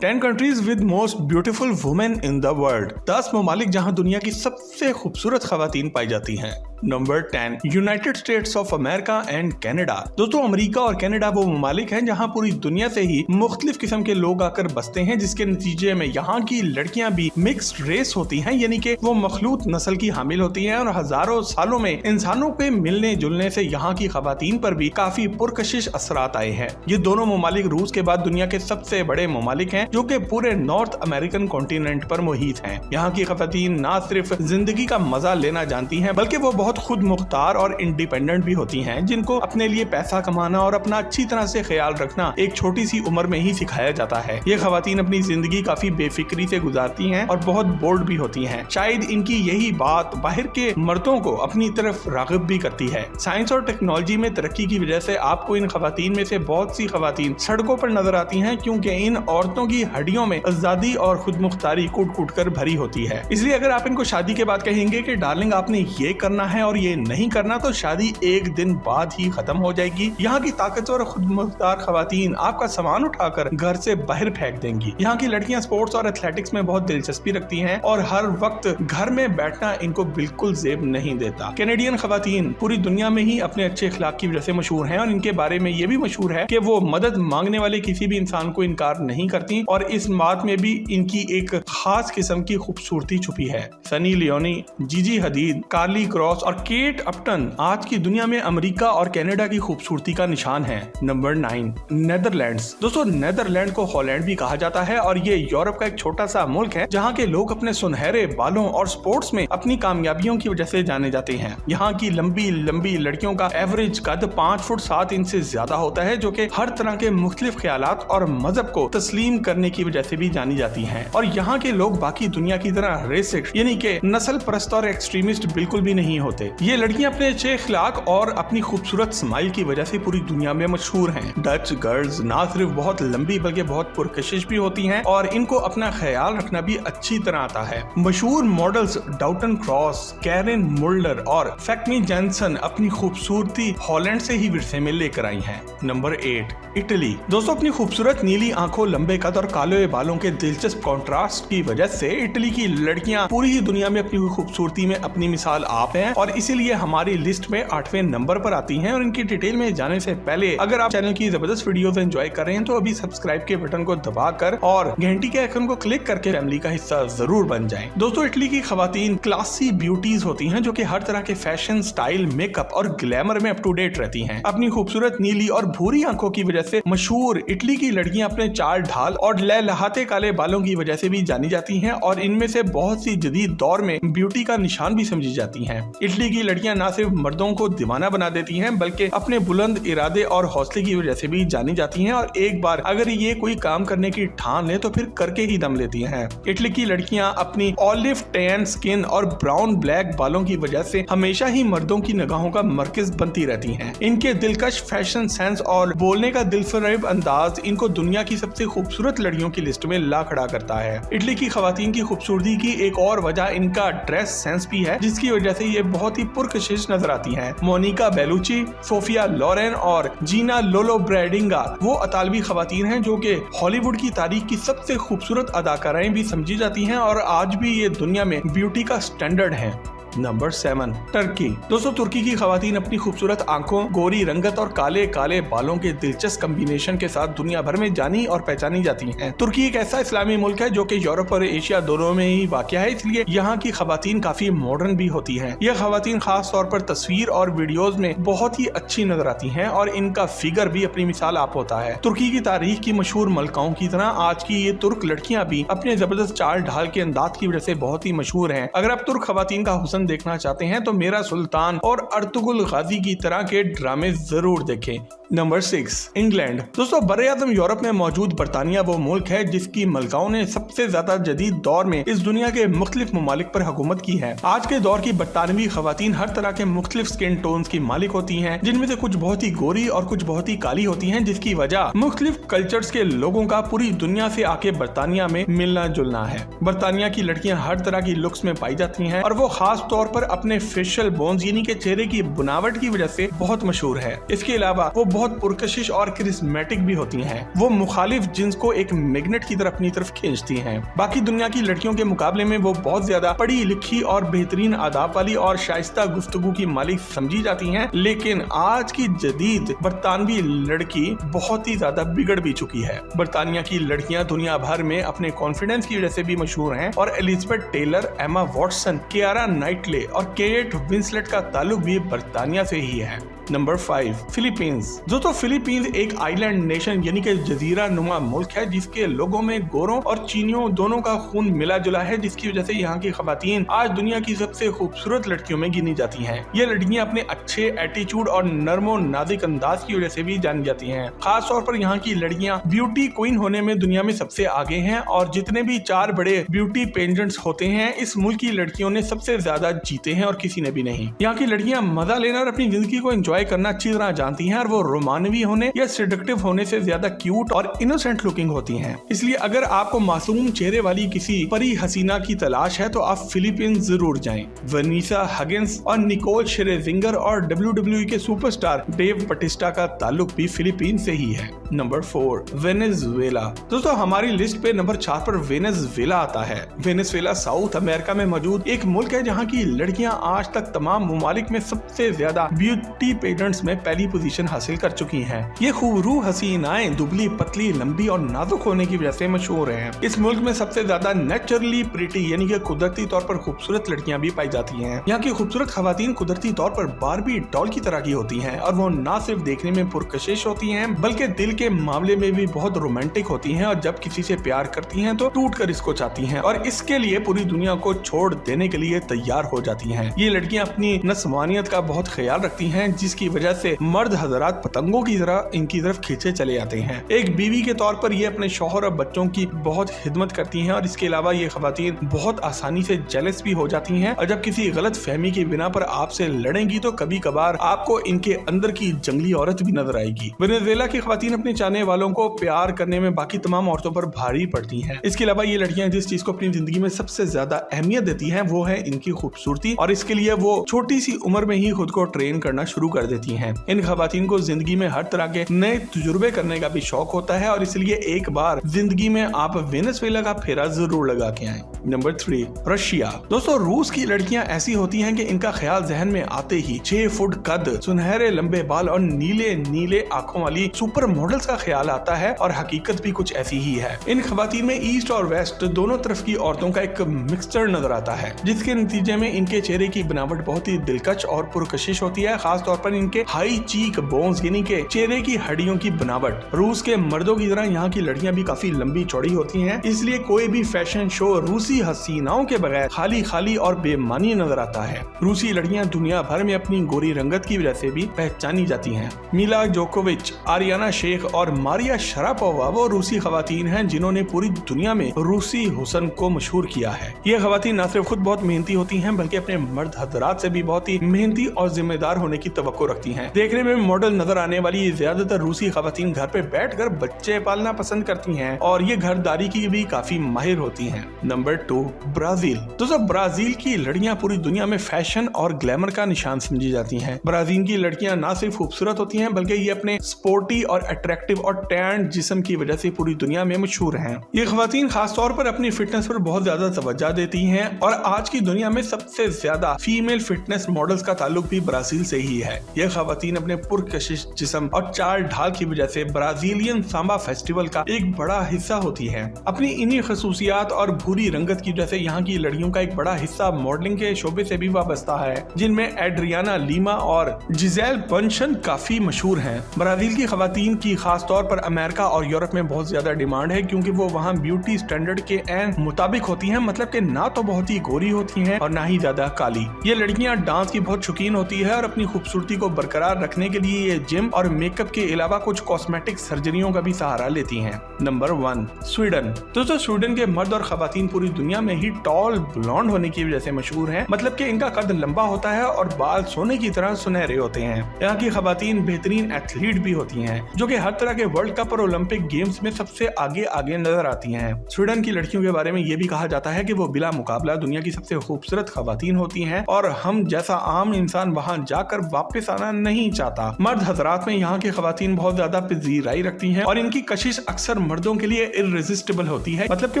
10 countries with most beautiful women in the world. 10 ममालिक जहां दुनिया की सबसे खूबसूरत खवातीन पाई जाती हैं। Number 10 United states of America and Canada. दोस्तों अमेरिका और कनाडा वो ममालिक हैं जहां पूरी दुनिया से ही मुख्तलिफ किस्म के लोग आकर बसते हैं, जिसके नतीजे में यहाँ की लड़कियां भी मिक्स्ड रेस होती हैं, यानी कि वो मखलूत नस्ल की हामिल होती हैं और हजारों सालों में इंसानों के मिलने जुलने से यहाँ की खवातीन पर भी काफी पुरकशिश असरात आए हैं। ये दोनों ममालिक रूस के बाद दुनिया के सबसे बड़े ममालिक हैं जो कि पूरे नॉर्थ अमेरिकन कॉन्टिनेंट पर मुहित हैं। यहाँ की खवातीन न सिर्फ जिंदगी का मजा लेना जानती हैं बल्कि वो बहुत खुद मुख्तार और इंडिपेंडेंट भी होती हैं, जिनको अपने लिए पैसा कमाना और अपना अच्छी तरह से ख्याल रखना एक छोटी सी उम्र में ही सिखाया जाता है। ये खवातीन अपनी जिंदगी काफी बेफिक्री से गुजारती हैं और बहुत बोल्ड भी होती हैं। शायद इनकी यही बात बाहर के मर्दों को अपनी तरफ राग़िब भी करती है। साइंस और टेक्नोलॉजी में तरक्की की वजह से आपको इन खवातीन में से बहुत सी खवातीन सड़कों पर नजर आती हैं, क्योंकि इन औरतों की हड्डियों में आजादी और खुद मुख्तारी कूट कूट कर भरी होती है। इसलिए अगर आप इनको शादी के बाद कहेंगे कि डार्लिंग आपने ये करना है और ये नहीं करना, तो शादी एक दिन बाद ही खत्म हो जाएगी। यहाँ की ताकतवर खुद मुख्तार खवातीन आपका सामान उठाकर घर से बाहर फेंक देंगी। यहाँ की लड़कियां स्पोर्ट्स और एथलेटिक्स में बहुत दिलचस्पी रखती हैं और हर वक्त घर में बैठना इनको बिल्कुल जेब नहीं देता। कैनेडियन खवातीन पूरी दुनिया में ही अपने अच्छे अखलाक की वजह से मशहूर हैं और इनके बारे में ये भी मशहूर है कि वो मदद मांगने वाले किसी भी इंसान को इनकार नहीं करती और इस बात में भी इनकी एक खास किस्म की खूबसूरती छुपी है। सनी लियोनी, जीजी हदीद, कार्ली क्रॉस और केट अपटन आज की दुनिया में अमेरिका और कनाडा की खूबसूरती का निशान है। Number 9 Netherlands. दोस्तों नेदरलैंड को हॉलैंड भी कहा जाता है और ये यूरोप का एक छोटा सा मुल्क है जहाँ के लोग अपने सुनहरे बालों और स्पोर्ट्स में अपनी कामयाबियों की वजह से जाने जाते हैं। यहाँ की लंबी लंबी लड़कियों का एवरेज कद 5 फुट 7 इंच से ज्यादा होता है, जो कि हर तरह के मुख्तलिफ ख्यालात और मजहब को तस्लीम करने की वजह से भी जानी जाती हैं। और यहाँ के लोग बाकी दुनिया की तरह रेसिस्ट यानी कि नस्ल परस्त और एक्सट्रीमिस्ट बिल्कुल भी नहीं होते। ये लड़कियां अपने अच्छे अखलाक और अपनी खूबसूरत स्माइल की वजह से पूरी दुनिया में मशहूर हैं। डच गर्ल्स ना सिर्फ बहुत लंबी बल्कि बहुत पुरकशिश भी होती हैं और इनको अपना ख्याल रखना भी अच्छी तरह आता है। मशहूर मॉडल्स डाउटन क्रॉस, कैरन मुल्डर और फैक्मी जैनसन अपनी खूबसूरती हॉलैंड से ही विरसे में लेकर आई हैं। Number 8 Italy. दोस्तों अपनी खूबसूरत नीली आंखों, लंबे कद और काले बालों के दिलचस्प कॉन्ट्रास्ट की वजह से इटली की लड़कियां पूरी ही दुनिया में अपनी खूबसूरती में अपनी मिसाल आप हैं और इसीलिए हमारी लिस्ट में 8वें नंबर पर आती हैं। और इनकी डिटेल में जाने से पहले अगर आप चैनल की जबरदस्त वीडियोस एंजॉय कर रहे हैं तो अभी सब्सक्राइब के बटन को दबाकर और घंटी के आइकन को क्लिक करके फैमिली का हिस्सा जरूर बन जाएं। दोस्तों इटली की खवातीन क्लासी ब्यूटीज होती हैं जो कि हर तरह के फैशन, स्टाइल, मेकअप और ग्लैमर में अप टू डेट रहती हैं। अपनी खूबसूरत नीली और भूरी आंखों की वजह से मशहूर इटली की लड़कियां अपने चाल ढाल और लहलहाते काले बालों की वजह से भी जानी जाती हैं और इनमें से बहुत सी जदीद दौर में ब्यूटी का निशान भी समझी जाती हैं। इटली की लड़कियां न सिर्फ मर्दों को दीवाना बना देती हैं बल्कि अपने बुलंद इरादे और हौसले की वजह से भी जानी जाती हैं और एक बार अगर ये कोई काम करने की ठान ले तो फिर करके ही दम लेती हैं। इटली की लड़कियां अपनी ऑलिव टैन स्किन और ब्राउन ब्लैक बालों की वजह से हमेशा ही मर्दों की निगाहों का मरकज बनती रहती हैं। इनके दिलकश फैशन सेंस और बोलने का दिलफरेब अंदाज इनको दुनिया की सबसे खूबसूरत लड़कियों की लिस्ट में ला खड़ा करता है। इटली की खवातीन की खूबसूरती की एक और वजह इनका ड्रेस सेंस भी है, जिसकी वजह से ये बहुत ही पुरकशिश नजर आती हैं। मोनिका बेलुची, सोफिया लोरेन और जीना लोलो ब्रैडिंगा वो अतालवी खवातीन हैं जो कि हॉलीवुड की तारीख की सबसे खूबसूरत अदाकाराएं भी समझी जाती हैं और आज भी ये दुनिया में ब्यूटी का स्टैंडर्ड है। Number 7 Turkey. दोस्तों तुर्की की खवातीन अपनी खूबसूरत आंखों, गोरी रंगत और काले काले बालों के दिलचस्प कम्बिनेशन के साथ दुनिया भर में जानी और पहचानी जाती हैं। तुर्की एक ऐसा इस्लामी मुल्क है जो कि यूरोप और एशिया दोनों में ही वाक़या है, इसलिए यहाँ की खवातीन काफी मॉडर्न भी होती हैं। यह खवातीन खास तौर पर तस्वीर और वीडियोज में बहुत ही अच्छी नजर आती हैं और इनका फिगर भी अपनी मिसाल आप होता है। तुर्की की तारीख की मशहूर मलकाओं की तरह आज की ये तुर्क लड़कियां भी अपने जबरदस्त चाल ढाल के अंदाज की वजह से बहुत ही मशहूर हैं। अगर आप तुर्क खवातीन का हुस्न देखना चाहते हैं तो मेरा सुल्तान और अर्तुगरुल गाजी की तरह के ड्रामे जरूर देखें। Number 6 England. दोस्तों बर्रे-ए-आज़म यूरोप में मौजूद बरतानिया वो मुल्क है जिसकी मलकाओं ने सबसे ज्यादा जदीद दौर में इस दुनिया के मुख्तलिफ ममालिक पर हुकूमत की है। आज के दौर की बरतानवी खवातीन हर तरह के मुख्तलिफ स्किन टोन्स की मालिक होती हैं, जिनमें से कुछ बहुत ही गोरी और कुछ बहुत ही काली होती हैं, जिसकी वजह मुख्तलिफ कल्चर्स के लोगों का पूरी दुनिया से आके बरतानिया में मिलना जुलना है। बरतानिया की लड़कियां हर तरह की लुक्स में पाई जाती हैं और वो खास तौर पर अपने फेशियल बोन्स यानी कि चेहरे की बनावट की वजह से बहुत मशहूर है। इसके अलावा वो बहुत पुरकशिश और करिश्मेटिक भी होती हैं। वो मुखालिफ जिन्स को एक मैग्नेट की तरफ अपनी तरफ खींचती हैं। बाकी दुनिया की लड़कियों के मुकाबले में वो बहुत ज्यादा पढ़ी लिखी और बेहतरीन आदाब वाली और शाइस्ता गुफ्तगू की मालिक समझी जाती हैं। लेकिन आज की जदीद बरतानवी लड़की बहुत ही ज्यादा बिगड़ भी चुकी है। बरतानिया की लड़कियां दुनिया भर में अपने कॉन्फिडेंस की वजह से भी मशहूर हैं और Elizabeth Taylor, Emma Watson, Keira Knightley और केट विंसलेट का ताल्लुक भी बरतानिया से ही है। Number 5, Philippines. दोस्तों फिलीपींस एक आइलैंड नेशन यानी कि जजीरा नुमा मुल्क है जिसके लोगों में गोरों और चीनियों दोनों का खून मिला जुला है, जिसकी वजह से यहाँ की खवातीन आज दुनिया की सबसे खूबसूरत लड़कियों में गिनी जाती हैं। ये लड़कियां अपने अच्छे एटीट्यूड और नर्मो नाजुक अंदाज की वजह से भी जानी जाती हैं। खास तौर पर यहाँ की लड़कियां ब्यूटी क्वीन होने में दुनिया में सबसे आगे हैं और जितने भी 4 बड़े ब्यूटी पेजेंट्स होते हैं इस मुल्क की लड़कियों ने सबसे ज्यादा जीते हैं और किसी ने भी नहीं। यहाँ की लड़कियां मजा लेना और अपनी जिंदगी को एंजॉय करना अच्छी तरह जानती हैं और वो रोमानवी होने या सेडक्टिव होने से ज्यादा क्यूट और इनोसेंट लुकिंग होती हैं। इसलिए अगर आपको मासूम चेहरे वाली किसी परी हसीना की तलाश है तो आप फिलीपींस जरूर जाएं। वनीसा हगिंस और निकोल शेरेजिंगर और WWE के सुपरस्टार डेव बटिस्टा का ताल्लुक भी फिलीपींस से ही है। Number 4, Venezuela. दोस्तों हमारी लिस्ट पे नंबर 4 पर वेनेजुएला आता है। वेनेजुएला साउथ अमेरिका में मौजूद एक मुल्क है जहाँ की लड़कियां आज तक तमाम मुमालिक में सबसे ज्यादा ब्यूटी पेजेंट्स में पहली पोजीशन हासिल कर चुकी हैं। ये खूबरू हसीनाएं दुबली पतली लंबी और नाजुक होने की वजह से मशहूर हैं। इस मुल्क में सबसे ज्यादा नेचुरली प्रिटी यानी कि कुदरती तौर पर खूबसूरत लड़कियां भी पाई जाती हैं। यहाँ की खूबसूरत खवातीन कुदरती तौर पर बारबी डॉल की तरह की होती हैं और वो न सिर्फ देखने में पुरकशिश होती हैं बल्कि दिल के मामले में भी बहुत रोमांटिक होती हैं और जब किसी से प्यार करती हैं तो टूट कर इसको चाहती हैं और इसके लिए पूरी दुनिया को छोड़ देने के लिए तैयार हो जाती हैं। ये लड़कियां अपनी नस्वानियत का बहुत ख्याल रखती हैं जिसकी वजह से मर्द हजरात पतंगों की तरह इनकी तरफ खींचे चले जाते हैं। एक बीवी के तौर पर ये अपने शौहर और बच्चों की बहुत खिदमत करती हैं और इसके अलावा ये खवातीन बहुत आसानी से जेलस भी हो जाती हैं और जब किसी गलत फहमी की बिना पर आपसे लड़ेंगी तो कभी कभार आपको इनके अंदर की जंगली औरत भी नजर आएगी। वेनेजुएला की खवातीन अपने चाहने वालों को प्यार करने में बाकी तमाम औरतों पर भारी पड़ती हैं। इसके अलावा ये लड़कियां जिस चीज को अपनी जिंदगी में सबसे ज्यादा अहमियत देती हैं वो है इनकी खूबसूरती और इसके लिए वो छोटी सी उम्र में ही खुद को ट्रेन करना शुरू कर देती हैं। इन खवातीन को जिंदगी में हर तरह के नए तजुर्बे करने का भी शौक होता है और इसलिए एक बार जिंदगी में आप वेनेजुएला का फेरा जरूर लगा के आएं। Number 3, Russia. दोस्तों रूस की लड़कियां ऐसी होती हैं कि इनका ख्याल जहन में आते ही 6 फुट कद, सुनहरे लंबे बाल और नीले नीले आंखों वाली सुपर मॉडल्स का ख्याल आता है और हकीकत भी कुछ ऐसी ही है। इन खवातीन में ईस्ट और वेस्ट दोनों तरफ की औरतों का एक मिक्सचर नजर आता है जिसके नतीजे में इनके चेहरे की बनावट बहुत ही दिलकश और पुरकशिश होती है। खास तौर पर इनके हाई चीक बोन्स यानी के चेहरे की हड्डियों की बनावट। रूस के मर्दों की तरह यहाँ की लड़कियां भी काफी लंबी चौड़ी होती हैं, इसलिए कोई भी फैशन शो रूसी हसीनाओं के बगैर खाली खाली और बेमानी नजर आता है। रूसी लड़कियां दुनिया भर में अपनी गोरी रंगत की वजह से भी पहचानी जाती हैं। मिला जोकोविच, आरियाना शेख और मारिया शरापोवा वो रूसी खवातीन हैं जिन्होंने पूरी दुनिया में रूसी हुस्न को मशहूर किया है। ये खवातीन न सिर्फ खुद बहुत मेहनती होती हैं बल्कि अपने मर्द हजरात से भी बहुत ही मेहनती और जिम्मेदार होने की तवक्को रखती हैं। देखने में मॉडल नजर आने वाली ज्यादातर रूसी खवातीन घर पे बैठकर बच्चे पालना पसंद करती हैं और ये घरदारी की भी काफी माहिर होती हैं। Number 2, Brazil. दोस्तों ब्राजील की लड़कियां पूरी दुनिया में फैशन और ग्लैमर का निशान समझी जाती हैं। ब्राजील की लड़कियां ना सिर्फ खूबसूरत होती हैं बल्कि ये अपने स्पोर्टी और अट्रैक्टिव और टैन जिस्म की वजह से पूरी दुनिया में मशहूर हैं। ये खवातीन खास तौर पर अपनी फिटनेस पर बहुत ज्यादा तवज्जो देती हैं और आज की दुनिया में सबसे ज्यादा फीमेल फिटनेस मॉडल्स का ताल्लुक भी ब्राजील से ही है। ये खवातीन अपने पुरकशिश जिस्म और चाल ढाल की वजह से ब्राजीलियन सांबा फेस्टिवल का एक बड़ा हिस्सा होती है। अपनी इन्हीं खसूसियात और भूरी रंगत की वजह से यहाँ की लड़कियों का एक बड़ा हिस्सा मॉडलिंग के शोबे से भी वाबस्ता है, जिनमें एड्रियाना लीमा और जिजेल बंशन काफी मशहूर हैं। ब्राजील की खवातीन की खास तौर पर अमेरिका और यूरोप में बहुत ज्यादा डिमांड है क्योंकि वो वहाँ ब्यूटी स्टैंडर्ड के एन मुताबिक होती हैं, मतलब कि ना तो बहुत ही गोरी होती हैं और ना ही ज्यादा काली। ये लड़कियाँ डांस की बहुत शौकीन होती है और अपनी खूबसूरती को बरकरार रखने के लिए ये जिम और मेकअप के अलावा कुछ कॉस्मेटिक सर्जरियों का भी सहारा लेती हैं। Number 1, Sweden. दोस्तों स्वीडन के मर्द और खवातीन पूरी दुनिया में ही टॉल ब्लॉन्ड होने की वजह से मशहूर हैं। मतलब कि इनका कद लंबा होता है और बाल सोने की तरह सुनहरे होते हैं। यहाँ की खवातीन बेहतरीन एथलीट भी होती हैं, जो कि हर तरह के वर्ल्ड कप और ओलंपिक गेम्स में सबसे आगे आगे नजर आती हैं। स्वीडन की लड़कियों के बारे में ये भी कहा जाता है कि वो बिला मुकाबला दुनिया की सबसे खूबसूरत खवातीन होती हैं और हम जैसा आम इंसान वहाँ जाकर वापस आना नहीं चाहता। मर्द हजरात में यहाँ की खवातीन बहुत ज्यादा पजीराई रखती हैं और इनकी कशिश अक्सर मर्दों के लिए इररेसिस्टिबल होती है। मतलब कि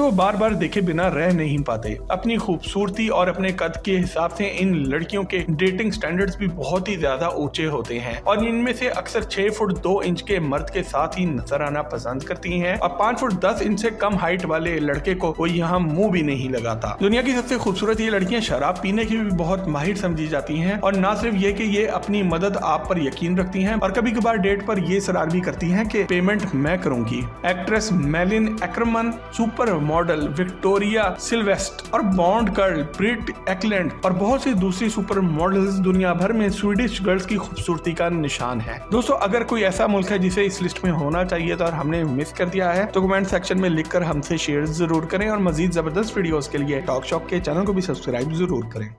वो बार बार देखे बिना रह नहीं पाते। अपनी खूबसूरती और अपने कद के हिसाब से इन लड़कियों के डेटिंग स्टैंडर्ड्स भी बहुत ही ज्यादा ऊंचे होते हैं और इनमें से अक्सर 6 फुट 2 इंच के मर्द के साथ ही नजर आना पसंद करती हैं और 5 फुट 10 इंच से कम हाइट वाले लड़के को कोई यहाँ मुंह भी नहीं लगाता। दुनिया की सबसे खूबसूरत ये लड़कियां शराब पीने की भी बहुत माहिर समझी जाती हैं और न सिर्फ ये कि ये अपनी मदद आप पर यकीन रखती हैं और कभी कभार डेट पर ये सरार भी करती हैं कि पेमेंट मैं करूंगी। एक्ट्रेस मेलिन एक्रमन, सुपर मॉडल विक्टोरिया सिल्वेस्ट और बॉन्ड गर्ल ब्रिट एक्लैंड और बहुत सी दूसरी सुपर मॉडल्स दुनिया भर में स्वीडिश गर्ल्स की खूबसूरती का निशान है। दोस्तों अगर कोई ऐसा मुल्क है जिसे इस लिस्ट में होना चाहिए था और हमने मिस कर दिया है तो कमेंट सेक्शन में लिखकर हमसे शेयर जरूर करें और मजीद जबरदस्त वीडियोस के लिए टॉक शॉप के चैनल को भी सब्सक्राइब जरूर करें।